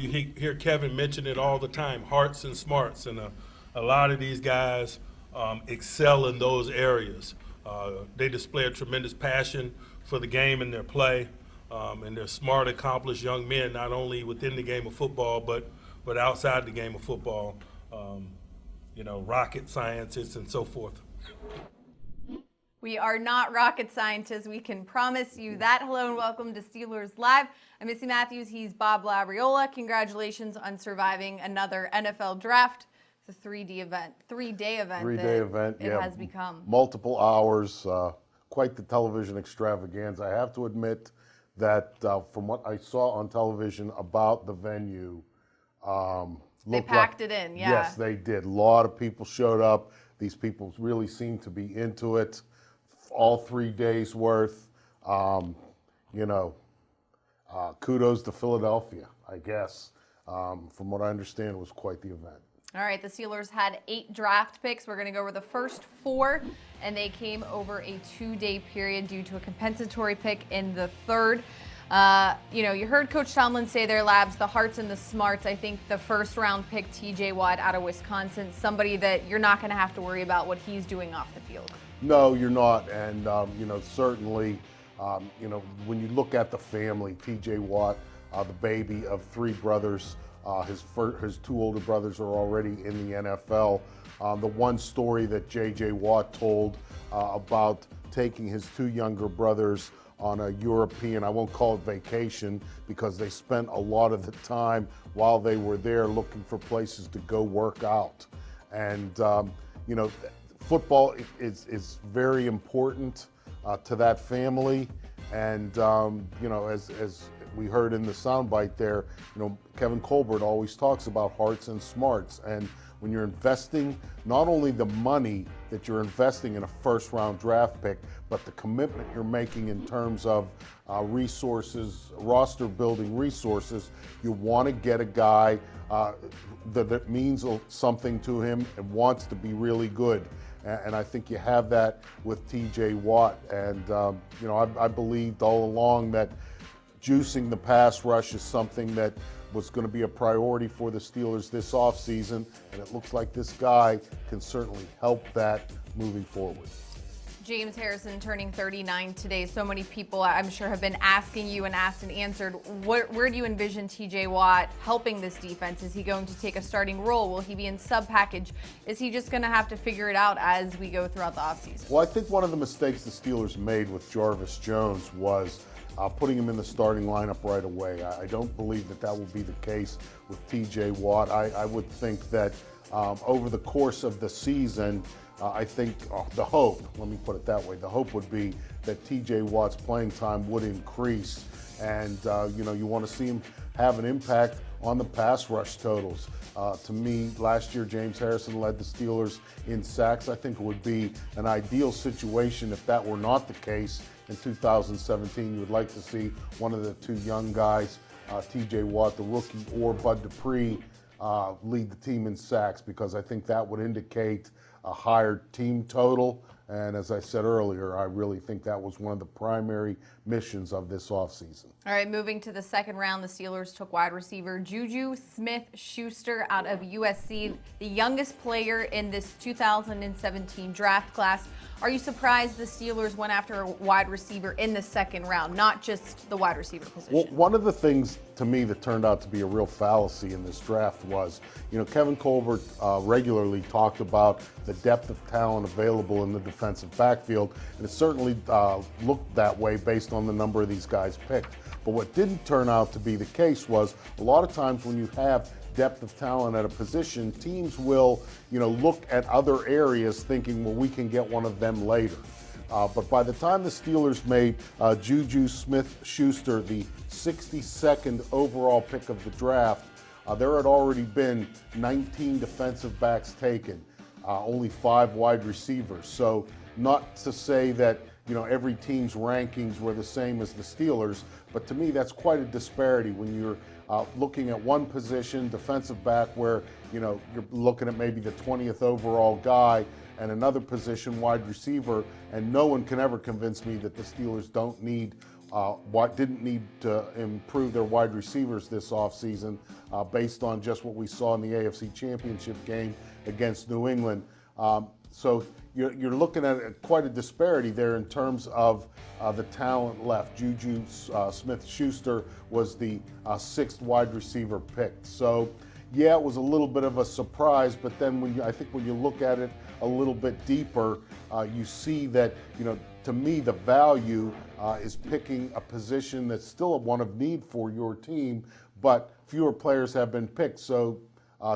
hear Kevin mention it all the time, hearts and smarts, and a lot of these guys excel in those areas. They display a tremendous passion for the game and their play, and they're smart, accomplished young men, not only within the game of football, but outside the game of football, rocket scientists and so forth. We are not rocket scientists. We can promise you that. Hello and welcome to Steelers Live. I'm Missy Matthews. He's Bob Labriola. Congratulations on surviving another NFL draft. It's a three-day event. It has become. Multiple hours, quite the television extravaganza. I have to admit that from what I saw on television about the venue, they packed it in, yeah. Yes, they did. A lot of people showed up. These people really seemed to be into it. All 3 days worth. Kudos to Philadelphia, I guess. From what I understand, it was quite the event. All right, the Steelers had 8 draft picks. We're going to go over the first 4, and they came over a 2-day period due to a compensatory pick in the third. You heard Coach Tomlin say there, Labs, the hearts and the smarts. I think the first-round pick, T.J. Watt out of Wisconsin, somebody that you're not going to have to worry about what he's doing off the field. No, you're not. And, certainly, when you look at the family, T.J. Watt, the baby of 3 brothers, his 2 older brothers are already in the NFL. The one story that J.J. Watt told about taking his 2 younger brothers on a European, I won't call it vacation, because they spent a lot of the time while they were there looking for places to go work out. And, football is very important to that family. And, as we heard in the soundbite there, Kevin Colbert always talks about hearts and smarts. And when you're investing, not only the money that you're investing in a first-round draft pick, but the commitment you're making in terms of resources, roster-building resources, you want to get a guy that means something to him and wants to be really good. And I think you have that with T.J. Watt. And, I believed all along that juicing the pass rush is something that was going to be a priority for the Steelers this offseason, and it looks like this guy can certainly help that moving forward. James Harrison turning 39 today. So many people, I'm sure, have been asking you and asked and answered, where do you envision T.J. Watt helping this defense? Is he going to take a starting role? Will he be in sub-package? Is he just going to have to figure it out as we go throughout the offseason? Well, I think one of the mistakes the Steelers made with Jarvis Jones was putting him in the starting lineup right away. I don't believe that will be the case with T.J. Watt. I would think that over the course of the season, I think the hope, let me put it that way, the hope would be that T.J. Watt's playing time would increase. And, you want to see him have an impact on the pass rush totals. To me, last year, James Harrison led the Steelers in sacks. I think it would be an ideal situation if that were not the case. In 2017, you would like to see one of the 2 young guys, T.J. Watt, the rookie, or Bud Dupree, lead the team in sacks, because I think that would indicate a higher team total. And as I said earlier, I really think that was one of the primary missions of this offseason. All right, moving to the second round, the Steelers took wide receiver Juju Smith-Schuster out of USC, the youngest player in this 2017 draft class. Are you surprised the Steelers went after a wide receiver in the second round, not just the wide receiver position? Well, one of the things to me that turned out to be a real fallacy in this draft was, Kevin Colbert regularly talked about the depth of talent available in the defensive backfield, and it certainly looked that way based on the number of these guys picked. But what didn't turn out to be the case was a lot of times when you have depth of talent at a position, teams will, look at other areas thinking, well, we can get one of them later. But by the time the Steelers made Juju Smith-Schuster the 62nd overall pick of the draft, there had already been 19 defensive backs taken, only 5 wide receivers. So not to say that every team's rankings were the same as the Steelers, but to me that's quite a disparity when you're looking at one position, defensive back, where you're looking at maybe the 20th overall guy, and another position, wide receiver, and no one can ever convince me that the Steelers don't need didn't need to improve their wide receivers this offseason based on just what we saw in the AFC Championship game against New England. So you're looking at quite a disparity there in terms of the talent left. Juju Smith-Schuster was the sixth wide receiver picked. So yeah, it was a little bit of a surprise, but then I think when you look at it a little bit deeper, you see that, to me, the value is picking a position that's still a one of need for your team, but fewer players have been picked. So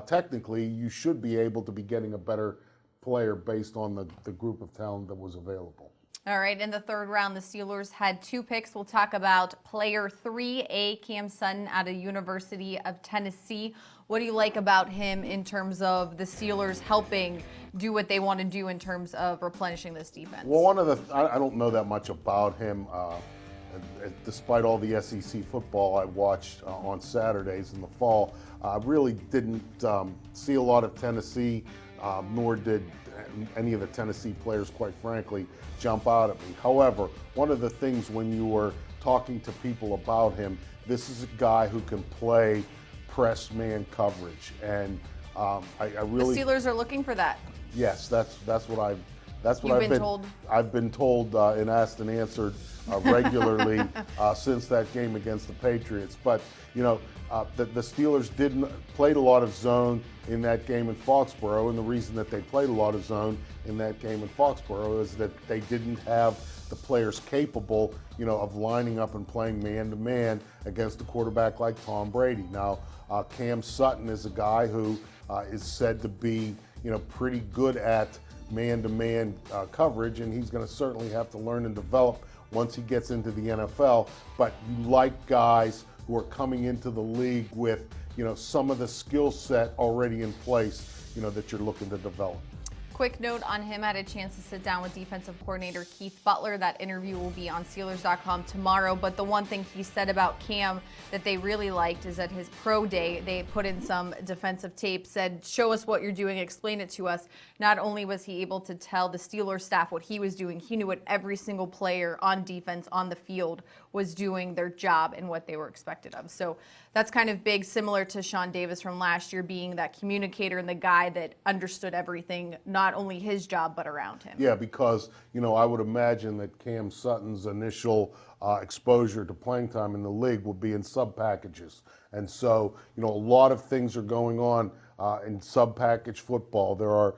technically, you should be able to be getting a better player based on the group of talent that was available. All right, in the third round, the Steelers had 2 picks. We'll talk about player 3A, Cam Sutton out of University of Tennessee. What do you like about him in terms of the Steelers helping do what they want to do in terms of replenishing this defense? Well, I don't know that much about him. Despite all the SEC football I watched on Saturdays in the fall, I really didn't see a lot of Tennessee, nor did any of the Tennessee players, quite frankly, jump out at me. However, one of the things when you were talking to people about him, this is a guy who can play press man coverage, and I really. The Steelers are looking for that. Yes, that's what I've been told. I've been told and asked and answered regularly since that game against the Patriots. But the Steelers played a lot of zone in that game in Foxborough, and the reason that they played a lot of zone in that game in Foxborough is that they didn't have the players capable, of lining up and playing man-to-man against a quarterback like Tom Brady. Now, Cam Sutton is a guy who is said to be, pretty good at man-to-man coverage, and he's going to certainly have to learn and develop once he gets into the NFL. But you like guys who are coming into the league with, some of the skill set already in place, that you're looking to develop. Quick note on him, I had a chance to sit down with defensive coordinator Keith Butler. That interview will be on Steelers.com tomorrow. But the one thing he said about Cam that they really liked is that his pro day, they put in some defensive tape, said, show us what you're doing, explain it to us. Not only was he able to tell the Steelers staff what he was doing, he knew what every single player on defense on the field was doing their job and what they were expected of. So that's kind of big, similar to Sean Davis from last year, being that communicator and the guy that understood everything, not only his job, but around him. Yeah, because, I would imagine that Cam Sutton's initial exposure to playing time in the league will be in sub-packages. And so, a lot of things are going on in sub-package football. There are,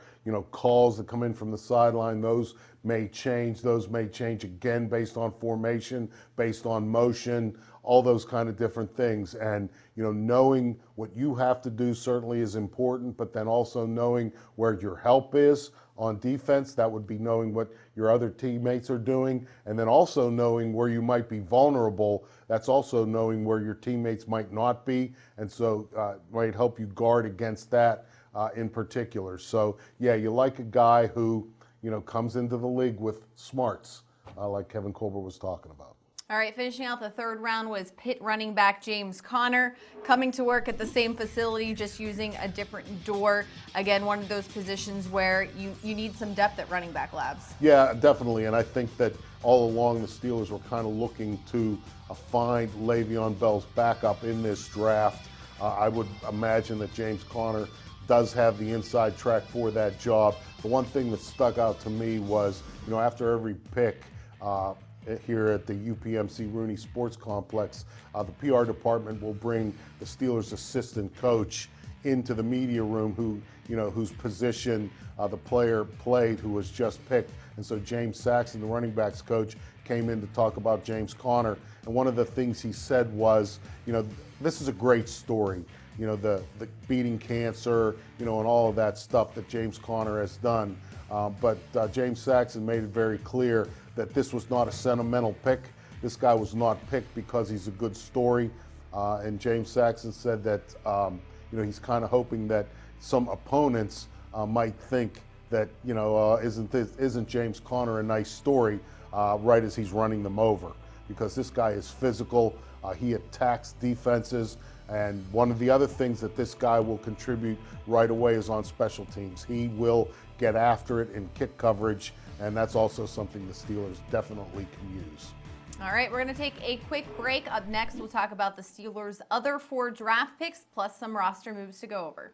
calls that come in from the sideline. Those may change. Those may change again based on formation, based on motion, all those kind of different things. And, knowing what you have to do certainly is important, but then also knowing where your help is on defense, that would be knowing what your other teammates are doing, and then also knowing where you might be vulnerable. That's also knowing where your teammates might not be, and so might help you guard against that in particular. So, yeah, you like a guy who, comes into the league with smarts, like Kevin Colbert was talking about. All right, finishing out the third round was Pitt running back James Conner, coming to work at the same facility, just using a different door. Again, one of those positions where you need some depth at running back, Labs. Yeah, definitely, and I think that all along the Steelers were kind of looking to find Le'Veon Bell's backup in this draft. I would imagine that James Conner does have the inside track for that job. The one thing that stuck out to me was, after every pick, here at the UPMC Rooney Sports Complex, the PR department will bring the Steelers assistant coach into the media room whose position the player played who was just picked. And so James Saxon, the running backs coach, came in to talk about James Conner. And one of the things he said was, this is a great story. The beating cancer, and all of that stuff that James Conner has done. But James Saxon made it very clear that this was not a sentimental pick. This guy was not picked because he's a good story. And James Saxon said that he's kind of hoping that some opponents might think that isn't James Conner a nice story right as he's running them over, because this guy is physical. He attacks defenses. And one of the other things that this guy will contribute right away is on special teams. He will get after it in kick coverage, and that's also something the Steelers definitely can use. All right, we're going to take a quick break. Up next, we'll talk about the Steelers' other 4 draft picks plus some roster moves to go over.